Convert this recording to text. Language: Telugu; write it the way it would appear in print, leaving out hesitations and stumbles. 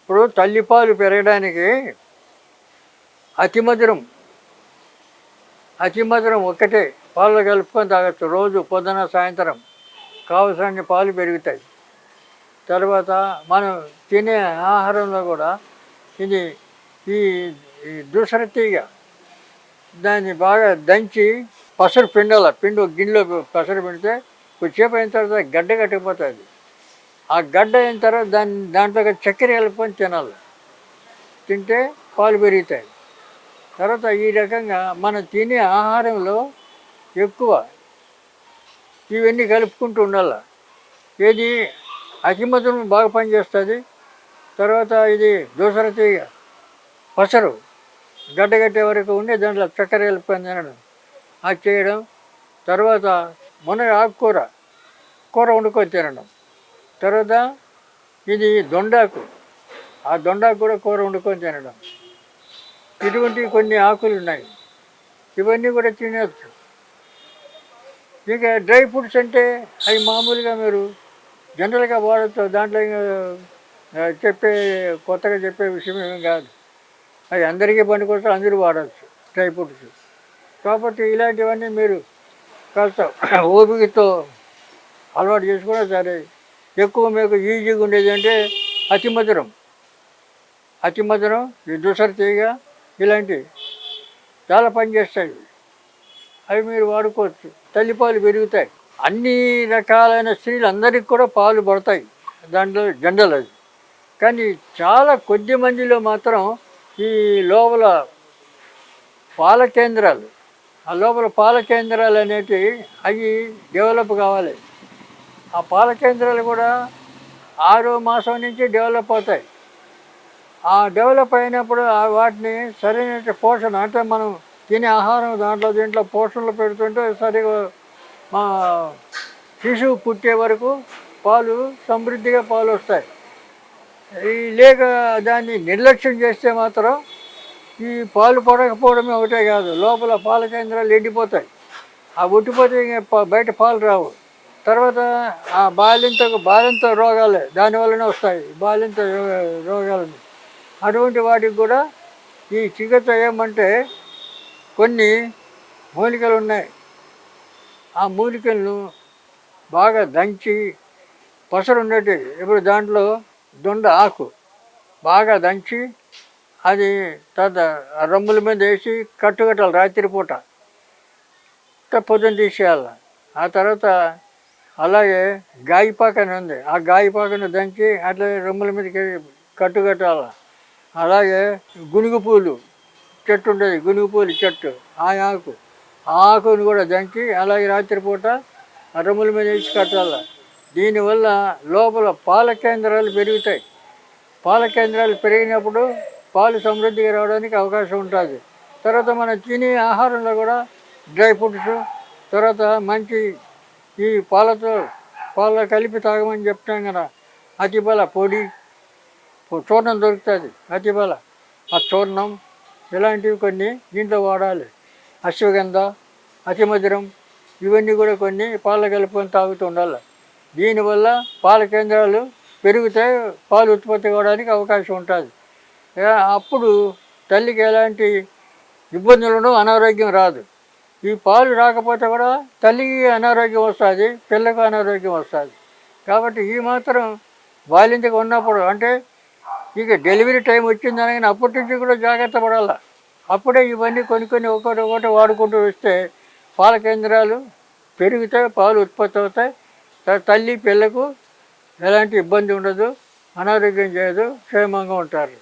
ఇప్పుడు తల్లిపాలు పెరగడానికి అతి మధురం అతి మధురం ఒక్కటే పాలలో కలుపుకొని తాగొచ్చు. రోజు పొద్దున సాయంత్రం కావలసిన పాలు పెరుగుతాయి. తర్వాత మనం తినే ఆహారంలో కూడా ఇది ఈ ఈ దూసర తీగ దాన్ని బాగా దంచి పసరు పిండి ఒక గిన్నెలో పసరు పిండితే కొద్దిసేపు అయిన తర్వాత గడ్డ కట్టిపోతుంది. ఆ గడ్డ అయిన తర్వాత దాంట్లో చక్కెర కలుపుకొని తినాలి. తింటే పాలు పెరుగుతాయి. తర్వాత ఈ రకంగా మనం తినే ఆహారంలో ఎక్కువ ఇవన్నీ కలుపుకుంటూ ఉండాలి. ఏది అతిమధురం బాగా పనిచేస్తుంది. తర్వాత ఇది దూసర తీగ పసరు గడ్డగట్టే వరకు ఉండి దాంట్లో చక్కెర కలుపుకొని తినడం అది చేయడం. తర్వాత ఆకుకూర వండుకొని తినడం. తర్వాత ఇది దొండాకు, ఆ దొండాకు కూడా కూర వండుకొని తినడం. ఇటువంటి కొన్ని ఆకులు ఉన్నాయి, ఇవన్నీ కూడా తినవచ్చు. ఇంకా డ్రై ఫ్రూట్స్ అంటే అవి మామూలుగా మీరు జనరల్గా వాడచ్చు. దాంట్లో కొత్తగా చెప్పే విషయం ఏం కాదు. అవి అందరికీ పనికొస్తే అందరూ వాడచ్చు డ్రై ఫ్రూట్స్. కాబట్టి ఇలాంటివన్నీ మీరు కాస్త ఓపికతో అలవాటు చేసుకున్నా సరే. ఎక్కువ మీకు ఈజీగా ఉండేది అంటే అతి మధురం ఈ దూసర తీగ ఇలాంటివి చాలా పనిచేస్తాయి. అవి మీరు వాడుకోవచ్చు. తల్లిపాలు పెరుగుతాయి. అన్ని రకాలైన స్త్రీలు అందరికీ కూడా పాలు పడతాయి, దాంట్లో జనరల్ అది. కానీ చాలా కొద్ది మందిలో మాత్రం ఈ లోపల పాల కేంద్రాలు అనేటివి అవి డెవలప్ కావాలి. ఆ పాల కేంద్రాలు కూడా 6వ మాసం నుంచి డెవలప్ అవుతాయి. ఆ డెవలప్ అయినప్పుడు వాటిని సరైన పోషణ అంటే మనం తినే ఆహారం దీంట్లో పోషణలు పెడుతుంటే సరిగా మా శిశువు పుట్టే వరకు సమృద్ధిగా పాలు వస్తాయి. లేక దాన్ని నిర్లక్ష్యం చేస్తే మాత్రం ఈ పాలు పడకపోవడమే ఒకటే కాదు, లోపల పాల కేంద్రాలు ఎండిపోతాయి. ఆ ఉట్టిపోతే బయట పాలు రావు. తర్వాత ఆ బాలింత రోగాలే దానివల్లనే వస్తాయి, బాలింత రోగాలని. అటువంటి వాటికి కూడా ఈ చికిత్స ఏమంటే కొన్ని మూలికలు ఉన్నాయి. ఆ మూలికలను బాగా దంచి పసరు ఉండేటివి. ఇప్పుడు దాంట్లో దొండ ఆకు బాగా దంచి అది తర్వాత రమ్ముల మీద వేసి కట్టుకట్టాలి. రాత్రిపూట పొద్దున తీసేయాలి. ఆ తర్వాత అలాగే గాయపాక అని ఉంది, ఆ గాయపాకను దంచి అట్లా రొమ్ముల మీదకి కట్టుకట్టాలి. అలాగే గునుగు పూలు చెట్టు ఉండేది, గునుగు పూలు చెట్టు, ఆ ఆకును కూడా దంచి అలాగే రాత్రిపూట రొమ్ముల మీద వేసి కట్టాలి. దీనివల్ల లోపల పాల కేంద్రాలు పెరుగుతాయి. పాల కేంద్రాలు పెరిగినప్పుడు పాలు సమృద్ధిగా రావడానికి అవకాశం ఉంటుంది. తర్వాత మనం తినే ఆహారంలో కూడా డ్రై ఫ్రూట్స్, తర్వాత మంచి ఈ పాలలో కలిపి తాగమని చెప్తాం కదా. అతిబల పొడి చూర్ణం దొరుకుతుంది, అతిబల ఆ చూర్ణం ఇలాంటివి కొన్ని దీంట్లో వాడాలి. అశ్వగంధ, అతిమధురం ఇవన్నీ కూడా కొన్ని పాలలో కలుపుకొని తాగుతూ ఉండాలి. దీనివల్ల పాల కేంద్రాలు పెరిగితే పాలు ఉత్పత్తి కావడానికి అవకాశం ఉంటుంది. అప్పుడు తల్లికి ఎలాంటి ఇబ్బందులను అనారోగ్యం రాదు. ఈ పాలు రాకపోతే కూడా తల్లికి అనారోగ్యం వస్తుంది, పిల్లకు అనారోగ్యం వస్తుంది. కాబట్టి ఈ మాత్రం బాలింతగా ఉన్నప్పుడు అంటే ఇక డెలివరీ టైం వచ్చిందని అప్పటి నుంచి కూడా జాగ్రత్త పడాలి. అప్పుడే ఇవన్నీ కొన్ని ఒకటి వాడుకుంటూ వస్తే పాల కేంద్రాలు పెరుగుతాయి, పాలు ఉత్పత్తి అవుతాయి. తల్లి పిల్లకు ఎలాంటి ఇబ్బంది ఉండదు, అనారోగ్యం చేయదు, క్షేమంగా ఉంటారు.